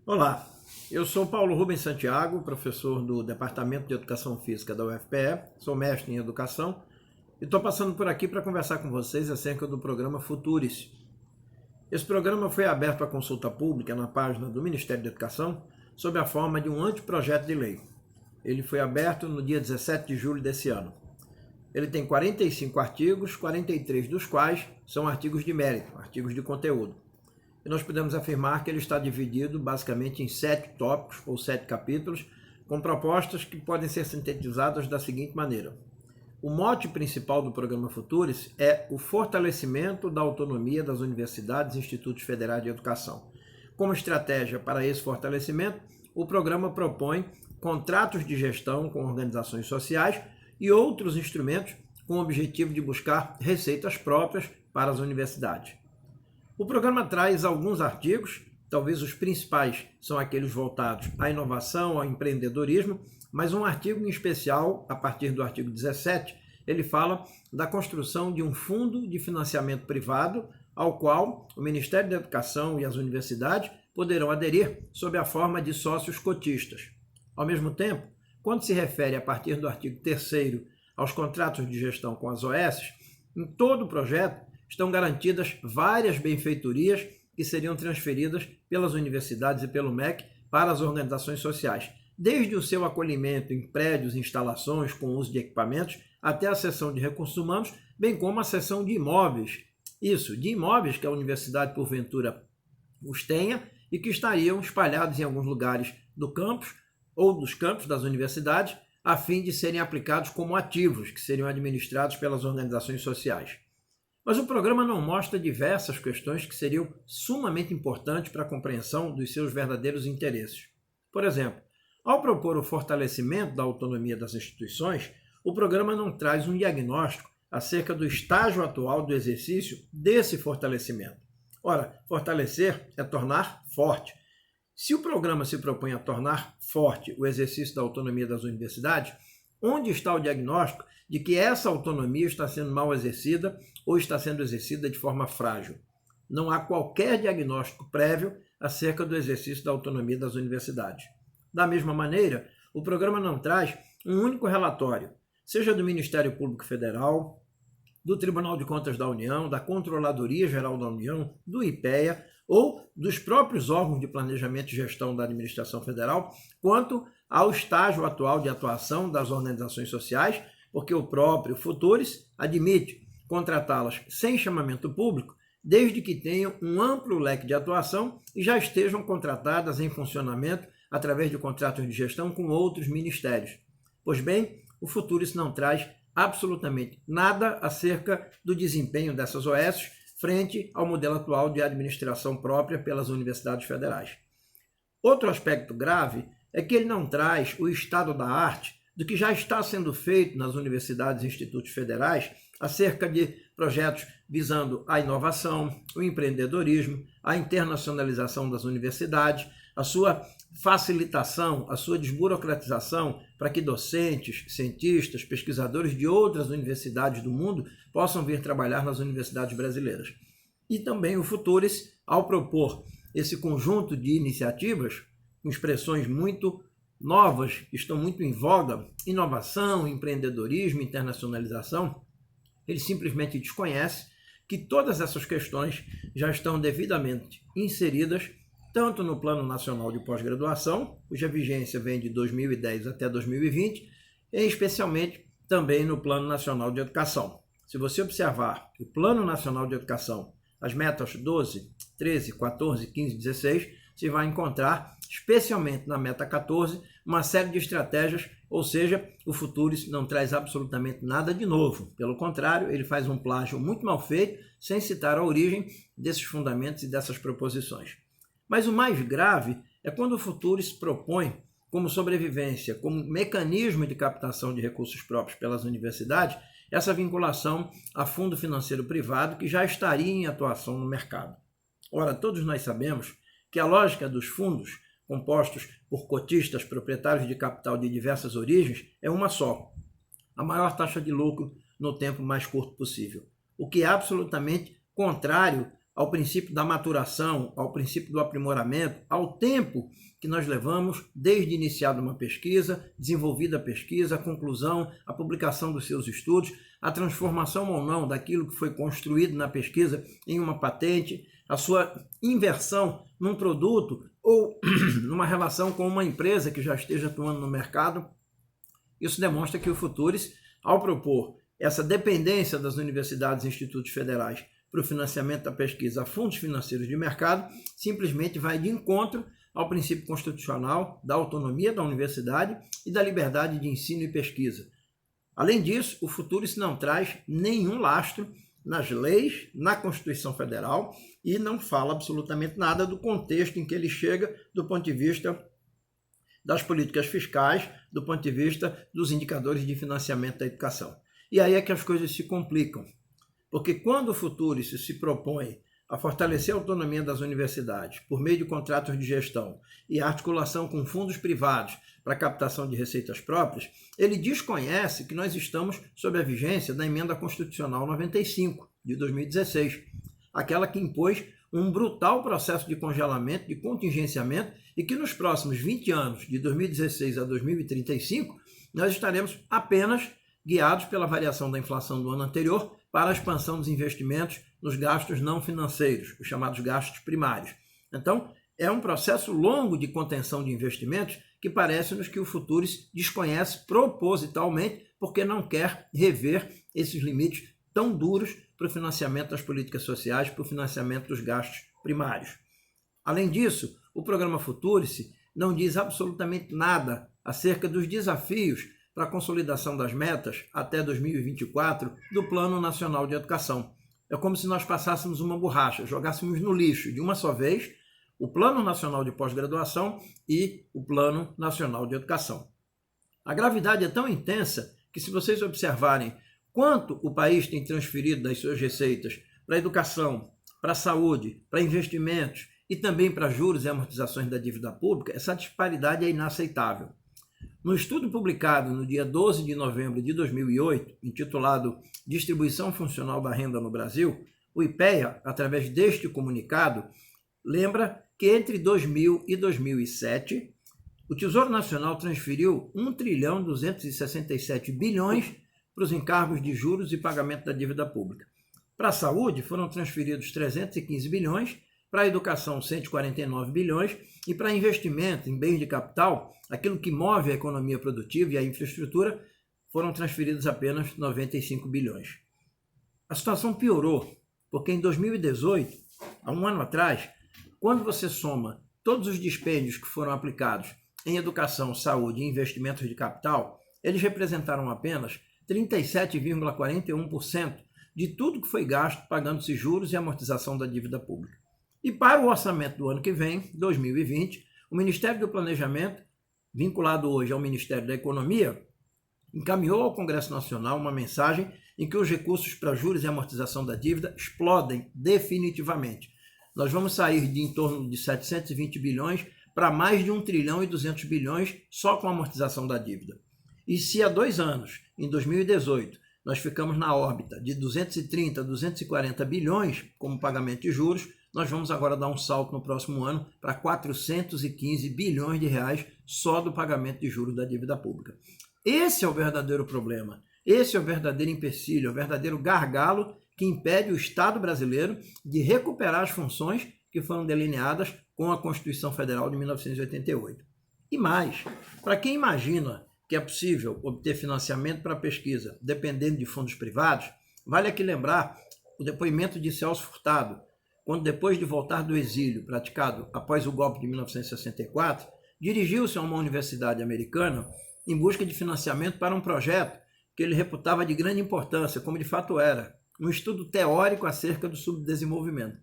Olá, eu sou Paulo Rubens Santiago, professor do Departamento de Educação Física da UFPE, sou mestre em Educação e estou passando por aqui para conversar com vocês acerca do programa Futuris. Esse programa foi aberto à consulta pública na página do Ministério da Educação sob a forma de um anteprojeto de lei. Ele foi aberto no dia 17 de julho desse ano. Ele tem 45 artigos, 43 dos quais são artigos de mérito, artigos de conteúdo. E nós podemos afirmar que ele está dividido basicamente em 7 tópicos ou 7 capítulos, com propostas que podem ser sintetizadas da seguinte maneira. O mote principal do programa Futuris é o fortalecimento da autonomia das universidades e institutos federais de educação. Como estratégia para esse fortalecimento, o programa propõe contratos de gestão com organizações sociais e outros instrumentos com o objetivo de buscar receitas próprias para as universidades. O programa traz alguns artigos, talvez os principais são aqueles voltados à inovação, ao empreendedorismo, mas um artigo em especial, a partir do artigo 17, ele fala da construção de um fundo de financiamento privado, ao qual o Ministério da Educação e as universidades poderão aderir sob a forma de sócios cotistas. Ao mesmo tempo, quando se refere a partir do artigo 3º aos contratos de gestão com as OS, em todo o projeto, estão garantidas várias benfeitorias que seriam transferidas pelas universidades e pelo MEC para as organizações sociais, desde o seu acolhimento em prédios e instalações com uso de equipamentos, até a seção de recursos humanos, bem como a seção de imóveis. Isso, de imóveis que a universidade, porventura, os tenha e que estariam espalhados em alguns lugares do campus ou dos campos das universidades, a fim de serem aplicados como ativos, que seriam administrados pelas organizações sociais. Mas o programa não mostra diversas questões que seriam sumamente importantes para a compreensão dos seus verdadeiros interesses. Por exemplo, ao propor o fortalecimento da autonomia das instituições, o programa não traz um diagnóstico acerca do estágio atual do exercício desse fortalecimento. Ora, fortalecer é tornar forte. Se o programa se propõe a tornar forte o exercício da autonomia das universidades, onde está o diagnóstico de que essa autonomia está sendo mal exercida ou está sendo exercida de forma frágil? Não há qualquer diagnóstico prévio acerca do exercício da autonomia das universidades. Da mesma maneira, o programa não traz um único relatório, seja do Ministério Público Federal, do Tribunal de Contas da União, da Controladoria Geral da União, do IPEA ou dos próprios órgãos de planejamento e gestão da administração federal, quanto ao estágio atual de atuação das organizações sociais, porque o próprio Futuris admite contratá-las sem chamamento público, desde que tenham um amplo leque de atuação e já estejam contratadas em funcionamento através de contratos de gestão com outros ministérios. Pois bem, o Futuris não traz absolutamente nada acerca do desempenho dessas OS frente ao modelo atual de administração própria pelas universidades federais. Outro aspecto grave é que ele não traz o estado da arte do que já está sendo feito nas universidades e institutos federais acerca de projetos visando a inovação, o empreendedorismo, a internacionalização das universidades, a sua facilitação, a sua desburocratização para que docentes, cientistas, pesquisadores de outras universidades do mundo possam vir trabalhar nas universidades brasileiras. E também o Futuris, ao propor esse conjunto de iniciativas, com expressões muito novas, que estão muito em voga, inovação, empreendedorismo, internacionalização, ele simplesmente desconhece que todas essas questões já estão devidamente inseridas tanto no Plano Nacional de Pós-Graduação, cuja vigência vem de 2010 até 2020, e especialmente também no Plano Nacional de Educação. Se você observar o Plano Nacional de Educação, as metas 12, 13, 14, 15, 16, você vai encontrar, especialmente na meta 14, uma série de estratégias, ou seja, o Futuris não traz absolutamente nada de novo. Pelo contrário, ele faz um plágio muito mal feito, sem citar a origem desses fundamentos e dessas proposições. Mas o mais grave é quando o Futuris propõe, como sobrevivência, como mecanismo de captação de recursos próprios pelas universidades, essa vinculação a fundo financeiro privado que já estaria em atuação no mercado. Ora, todos nós sabemos que a lógica dos fundos, compostos por cotistas proprietários de capital de diversas origens, é uma só: a maior taxa de lucro no tempo mais curto possível, o que é absolutamente contrário ao princípio da maturação, ao princípio do aprimoramento, ao tempo que nós levamos desde iniciada uma pesquisa, desenvolvida a pesquisa, a conclusão, a publicação dos seus estudos, a transformação ou não daquilo que foi construído na pesquisa em uma patente, a sua inversão num produto ou numa relação com uma empresa que já esteja atuando no mercado. Isso demonstra que o Futuris, ao propor essa dependência das universidades e institutos federais para o financiamento da pesquisa a fundos financeiros de mercado, simplesmente vai de encontro ao princípio constitucional da autonomia da universidade e da liberdade de ensino e pesquisa. Além disso, o Futuris não traz nenhum lastro nas leis, na Constituição Federal e não fala absolutamente nada do contexto em que ele chega do ponto de vista das políticas fiscais, do ponto de vista dos indicadores de financiamento da educação. E aí é que as coisas se complicam, porque quando o Futuris se propõe a fortalecer a autonomia das universidades por meio de contratos de gestão e a articulação com fundos privados para a captação de receitas próprias, ele desconhece que nós estamos sob a vigência da Emenda Constitucional 95, de 2016, aquela que impôs um brutal processo de congelamento, de contingenciamento, e que nos próximos 20 anos, de 2016 a 2035, nós estaremos apenas guiados pela variação da inflação do ano anterior para a expansão dos investimentos nos gastos não financeiros, os chamados gastos primários. Então, é um processo longo de contenção de investimentos que parece-nos que o Futuris desconhece propositalmente porque não quer rever esses limites tão duros para o financiamento das políticas sociais, para o financiamento dos gastos primários. Além disso, o programa Futuris não diz absolutamente nada acerca dos desafios para a consolidação das metas até 2024 do Plano Nacional de Educação. É como se nós passássemos uma borracha, jogássemos no lixo de uma só vez o Plano Nacional de Pós-Graduação e o Plano Nacional de Educação. A gravidade é tão intensa que, se vocês observarem quanto o país tem transferido das suas receitas para a educação, para a saúde, para investimentos e também para juros e amortizações da dívida pública, essa disparidade é inaceitável. No estudo publicado no dia 12 de novembro de 2008, intitulado Distribuição Funcional da Renda no Brasil, o IPEA, através deste comunicado, lembra que entre 2000 e 2007, o Tesouro Nacional transferiu 1,267 bilhões para os encargos de juros e pagamento da dívida pública. Para a saúde, foram transferidos 315 bilhões, para a educação 149 bilhões e para investimento em bens de capital, aquilo que move a economia produtiva e a infraestrutura, foram transferidos apenas 95 bilhões. A situação piorou, porque em 2018, há um ano atrás, quando você soma todos os dispêndios que foram aplicados em educação, saúde e investimentos de capital, eles representaram apenas 37,41% de tudo que foi gasto pagando-se juros e amortização da dívida pública. E para o orçamento do ano que vem, 2020, o Ministério do Planejamento, vinculado hoje ao Ministério da Economia, encaminhou ao Congresso Nacional uma mensagem em que os recursos para juros e amortização da dívida explodem definitivamente. Nós vamos sair de em torno de 720 bilhões para mais de 1 trilhão e 200 bilhões só com a amortização da dívida. E se há 2 anos, em 2018, nós ficamos na órbita de 230 a 240 bilhões como pagamento de juros, nós vamos agora dar um salto no próximo ano para 415 bilhões de reais só do pagamento de juros da dívida pública. Esse é o verdadeiro problema, esse é o verdadeiro empecilho, é o verdadeiro gargalo que impede o Estado brasileiro de recuperar as funções que foram delineadas com a Constituição Federal de 1988. E mais, para quem imagina que é possível obter financiamento para pesquisa dependendo de fundos privados, vale aqui lembrar o depoimento de Celso Furtado, quando depois de voltar do exílio praticado após o golpe de 1964, dirigiu-se a uma universidade americana em busca de financiamento para um projeto que ele reputava de grande importância, como de fato era, um estudo teórico acerca do subdesenvolvimento.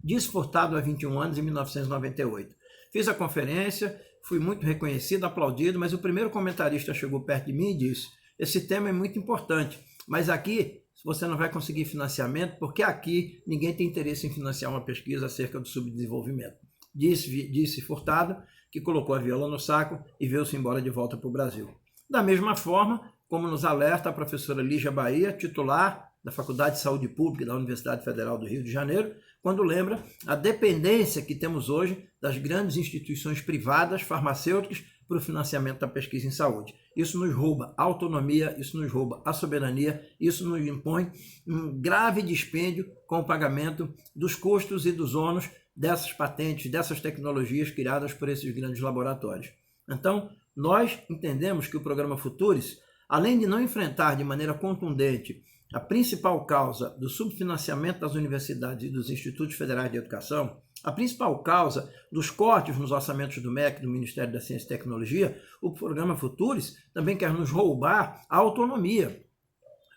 Disse Furtado há 21 anos, em 1998. Fiz a conferência, fui muito reconhecido, aplaudido, mas o primeiro comentarista chegou perto de mim e disse: esse tema é muito importante, mas aqui você não vai conseguir financiamento porque aqui ninguém tem interesse em financiar uma pesquisa acerca do subdesenvolvimento. Disse Furtado, que colocou a viola no saco e veio-se embora de volta para o Brasil. Da mesma forma, como nos alerta a professora Lígia Bahia, titular da Faculdade de Saúde Pública da Universidade Federal do Rio de Janeiro, quando lembra a dependência que temos hoje das grandes instituições privadas, farmacêuticas, para o financiamento da pesquisa em saúde. Isso nos rouba a autonomia, isso nos rouba a soberania, isso nos impõe um grave dispêndio com o pagamento dos custos e dos ônus dessas patentes, dessas tecnologias criadas por esses grandes laboratórios. Então, nós entendemos que o programa Futuris, além de não enfrentar de maneira contundente a principal causa do subfinanciamento das universidades e dos institutos federais de educação, a principal causa dos cortes nos orçamentos do MEC, do Ministério da Ciência e Tecnologia, o programa Futuris também quer nos roubar a autonomia.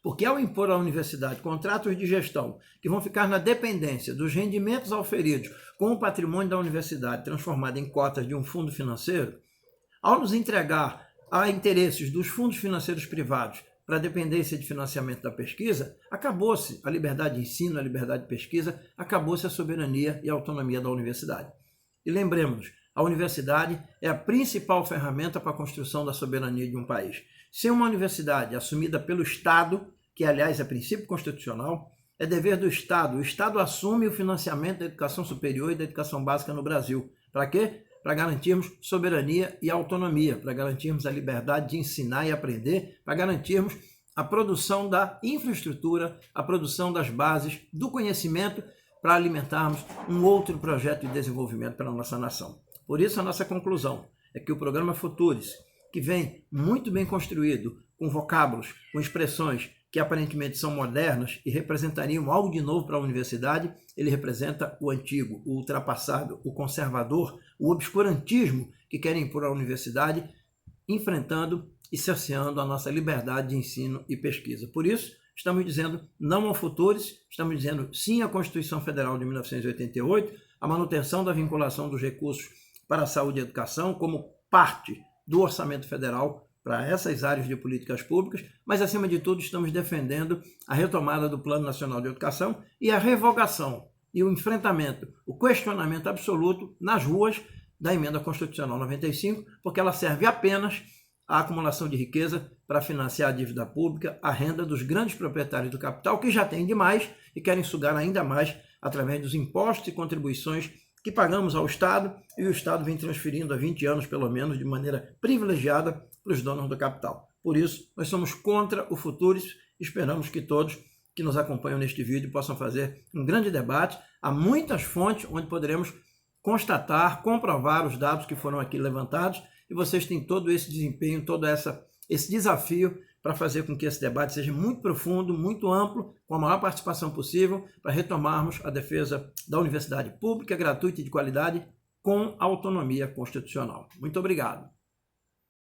Porque ao impor à universidade contratos de gestão que vão ficar na dependência dos rendimentos auferidos com o patrimônio da universidade transformado em cotas de um fundo financeiro, ao nos entregar a interesses dos fundos financeiros privados para a dependência de financiamento da pesquisa, acabou-se a liberdade de ensino, a liberdade de pesquisa, acabou-se a soberania e a autonomia da universidade. E lembremos-nos, a universidade é a principal ferramenta para a construção da soberania de um país. Sem uma universidade assumida pelo Estado, que aliás é princípio constitucional, é dever do Estado. O Estado assume o financiamento da educação superior e da educação básica no Brasil. Para quê? Para garantirmos soberania e autonomia, para garantirmos a liberdade de ensinar e aprender, para garantirmos a produção da infraestrutura, a produção das bases do conhecimento, para alimentarmos um outro projeto de desenvolvimento para a nossa nação. Por isso, a nossa conclusão é que o programa Futuris, que vem muito bem construído, com vocábulos, com expressões que aparentemente são modernas e representariam algo de novo para a universidade, ele representa o antigo, o ultrapassado, o conservador, o obscurantismo que querem impor à universidade, enfrentando e cerceando a nossa liberdade de ensino e pesquisa. Por isso, estamos dizendo não ao Futuris, estamos dizendo sim à Constituição Federal de 1988, a manutenção da vinculação dos recursos para a saúde e educação como parte do orçamento federal para essas áreas de políticas públicas, mas, acima de tudo, estamos defendendo a retomada do Plano Nacional de Educação e a revogação e o enfrentamento, o questionamento absoluto nas ruas da Emenda Constitucional 95, porque ela serve apenas à acumulação de riqueza para financiar a dívida pública, a renda dos grandes proprietários do capital, que já têm demais e querem sugar ainda mais através dos impostos e contribuições que pagamos ao Estado, e o Estado vem transferindo há 20 anos, pelo menos, de maneira privilegiada para os donos do capital. Por isso, nós somos contra o Futuris, esperamos que todos que nos acompanham neste vídeo possam fazer um grande debate. Há muitas fontes onde poderemos constatar, comprovar os dados que foram aqui levantados, e vocês têm todo esse desempenho, todo esse desafio para fazer com que esse debate seja muito profundo, muito amplo, com a maior participação possível, para retomarmos a defesa da universidade pública, gratuita e de qualidade, com autonomia constitucional. Muito obrigado.